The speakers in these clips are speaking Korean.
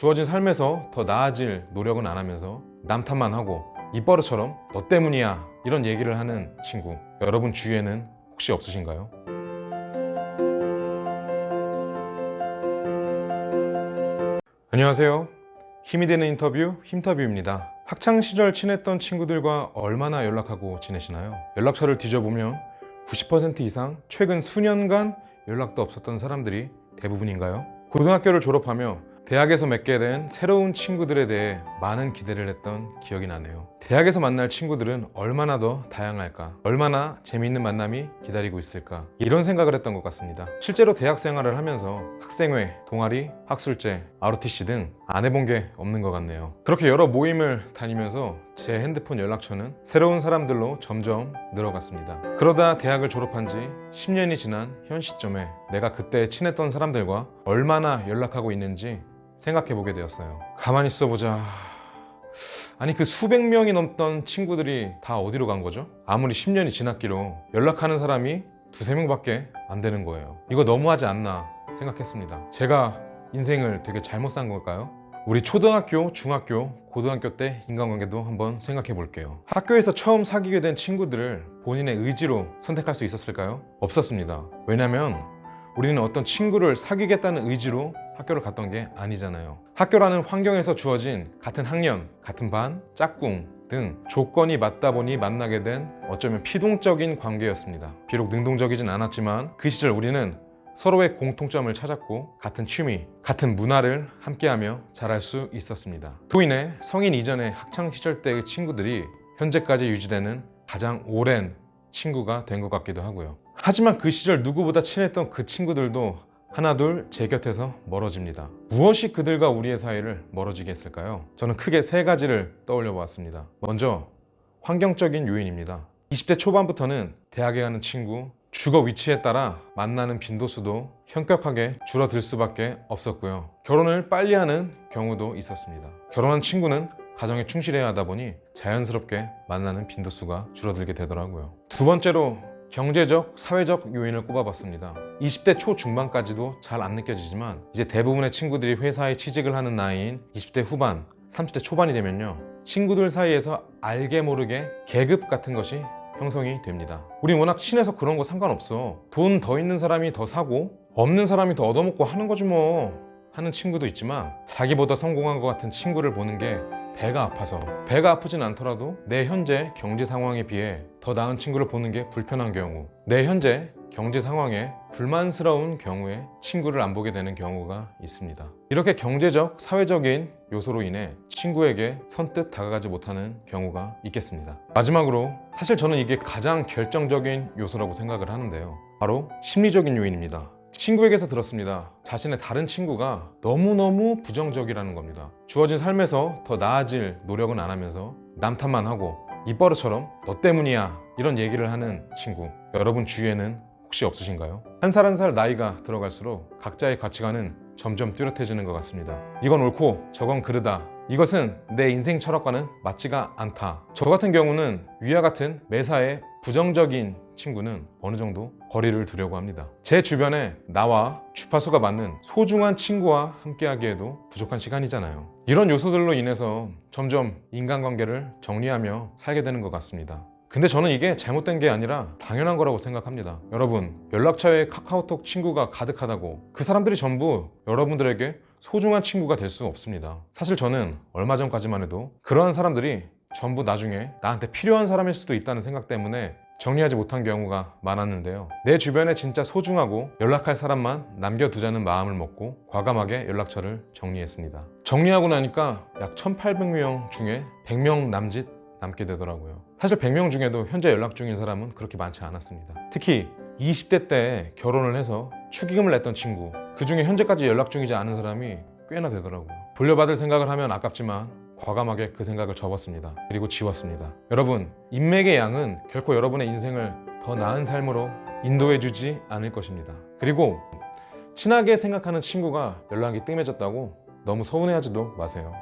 주어진 삶에서 더 나아질 노력은 안 하면서 남 탓만 하고 입버릇처럼 너 때문이야 이런 얘기를 하는 친구, 여러분 주위에는 혹시 없으신가요? 안녕하세요. 힘이 되는 인터뷰 힘터뷰입니다. 학창시절 친했던 친구들과 얼마나 연락하고 지내시나요? 연락처를 뒤져보면 90% 이상 최근 수년간 연락도 없었던 사람들이 대부분인가요? 고등학교를 졸업하며 대학에서 맺게 된 새로운 친구들에 대해 많은 기대를 했던 기억이 나네요. 대학에서 만날 친구들은 얼마나 더 다양할까? 얼마나 재미있는 만남이 기다리고 있을까? 이런 생각을 했던 것 같습니다. 실제로 대학 생활을 하면서 학생회, 동아리, 학술제, ROTC 등 안 해본 게 없는 것 같네요. 그렇게 여러 모임을 다니면서 제 핸드폰 연락처는 새로운 사람들로 점점 늘어갔습니다. 그러다 대학을 졸업한 지 10년이 지난 현 시점에 내가 그때 친했던 사람들과 얼마나 연락하고 있는지 생각해 보게 되었어요. 가만히 있어보자. 아니 그 수백 명이 넘던 친구들이 다 어디로 간 거죠? 아무리 10년이 지났기로 연락하는 사람이 두세 명밖에 안 되는 거예요. 이거 너무하지 않나 생각했습니다. 제가 인생을 되게 잘못 산 걸까요? 우리 초등학교, 중학교, 고등학교 때 인간관계도 한번 생각해 볼게요. 학교에서 처음 사귀게 된 친구들을 본인의 의지로 선택할 수 있었을까요? 없었습니다. 왜냐면 우리는 어떤 친구를 사귀겠다는 의지로 학교를 갔던 게 아니잖아요. 학교라는 환경에서 주어진 같은 학년, 같은 반, 짝꿍 등 조건이 맞다 보니 만나게 된 어쩌면 피동적인 관계였습니다. 비록 능동적이진 않았지만 그 시절 우리는 서로의 공통점을 찾았고 같은 취미, 같은 문화를 함께하며 자랄 수 있었습니다. 또 인해 성인 이전의 학창시절 때의 친구들이 현재까지 유지되는 가장 오랜 친구가 된 것 같기도 하고요. 하지만 그 시절 누구보다 친했던 그 친구들도 하나둘 제 곁에서 멀어집니다. 무엇이 그들과 우리의 사이를 멀어지게 했을까요? 저는 크게 세 가지를 떠올려 보았습니다. 먼저 환경적인 요인입니다. 20대 초반부터는 대학에 가는 친구, 주거 위치에 따라 만나는 빈도수도 현격하게 줄어들 수밖에 없었고요. 결혼을 빨리 하는 경우도 있었습니다. 결혼한 친구는 가정에 충실해야 하다 보니 자연스럽게 만나는 빈도수가 줄어들게 되더라고요. 두 번째로 경제적, 사회적 요인을 꼽아봤습니다. 20대 초중반까지도 잘 안 느껴지지만 이제 대부분의 친구들이 회사에 취직을 하는 나이인 20대 후반, 30대 초반이 되면요, 친구들 사이에서 알게 모르게 계급 같은 것이 형성이 됩니다. 우린 워낙 친해서 그런 거 상관없어. 돈 더 있는 사람이 더 사고 없는 사람이 더 얻어먹고 하는 거지 뭐 하는 친구도 있지만, 자기보다 성공한 것 같은 친구를 보는 게 배가 아파서, 배가 아프진 않더라도 내 현재 경제 상황에 비해 더 나은 친구를 보는 게 불편한 경우, 내 현재 경제 상황에 불만스러운 경우에 친구를 안 보게 되는 경우가 있습니다. 이렇게 경제적, 사회적인 요소로 인해 친구에게 선뜻 다가가지 못하는 경우가 있겠습니다. 마지막으로 사실 저는 이게 가장 결정적인 요소라고 생각을 하는데요, 바로 심리적인 요인입니다. 친구에게서 들었습니다. 자신의 다른 친구가 너무너무 부정적이라는 겁니다. 주어진 삶에서 더 나아질 노력은 안 하면서 남 탓만 하고 입버릇처럼 너 때문이야 이런 얘기를 하는 친구, 여러분 주위에는 혹시 없으신가요? 한 살 한 살 나이가 들어갈수록 각자의 가치관은 점점 뚜렷해지는 것 같습니다. 이건 옳고 저건 그르다, 이것은 내 인생 철학과는 맞지가 않다. 저 같은 경우는 위와 같은 매사에 부정적인 친구는 어느 정도 거리를 두려고 합니다. 제 주변에 나와 주파수가 맞는 소중한 친구와 함께하기에도 부족한 시간이잖아요. 이런 요소들로 인해서 점점 인간관계를 정리하며 살게 되는 것 같습니다. 근데 저는 이게 잘못된 게 아니라 당연한 거라고 생각합니다. 여러분, 연락처에 카카오톡 친구가 가득하다고 그 사람들이 전부 여러분들에게 소중한 친구가 될 수 없습니다. 사실 저는 얼마 전까지만 해도 그러한 사람들이 전부 나중에 나한테 필요한 사람일 수도 있다는 생각 때문에 정리하지 못한 경우가 많았는데요, 내 주변에 진짜 소중하고 연락할 사람만 남겨두자는 마음을 먹고 과감하게 연락처를 정리했습니다. 정리하고 나니까 약 1800명 중에 100명 남짓 남게 되더라고요. 사실 100명 중에도 현재 연락 중인 사람은 그렇게 많지 않았습니다. 특히 20대 때 결혼을 해서 축의금을 냈던 친구, 그 중에 현재까지 연락 중이지 않은 사람이 꽤나 되더라고요. 돌려받을 생각을 하면 아깝지만 과감하게 그 생각을 접었습니다. 그리고 지웠습니다. 여러분, 인맥의 양은 결코 여러분의 인생을 더 나은 삶으로 인도해주지 않을 것입니다. 그리고 친하게 생각하는 친구가 연락이 뜸해졌다고 너무 서운해하지도 마세요.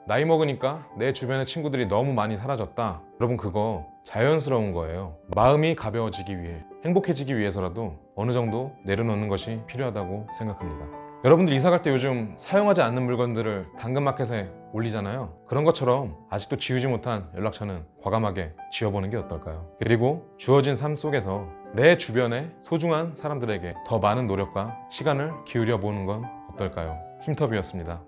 나이 먹으니까 내 주변의 친구들이 너무 많이 사라졌다. 여러분, 그거 자연스러운 거예요. 마음이 가벼워지기 위해, 행복해지기 위해서라도 어느 정도 내려놓는 것이 필요하다고 생각합니다. 여러분들 이사 갈 때 요즘 사용하지 않는 물건들을 당근마켓에 올리잖아요. 그런 것처럼 아직도 지우지 못한 연락처는 과감하게 지워보는 게 어떨까요? 그리고 주어진 삶 속에서 내 주변의 소중한 사람들에게 더 많은 노력과 시간을 기울여 보는 건 어떨까요? 흰터뷰였습니다.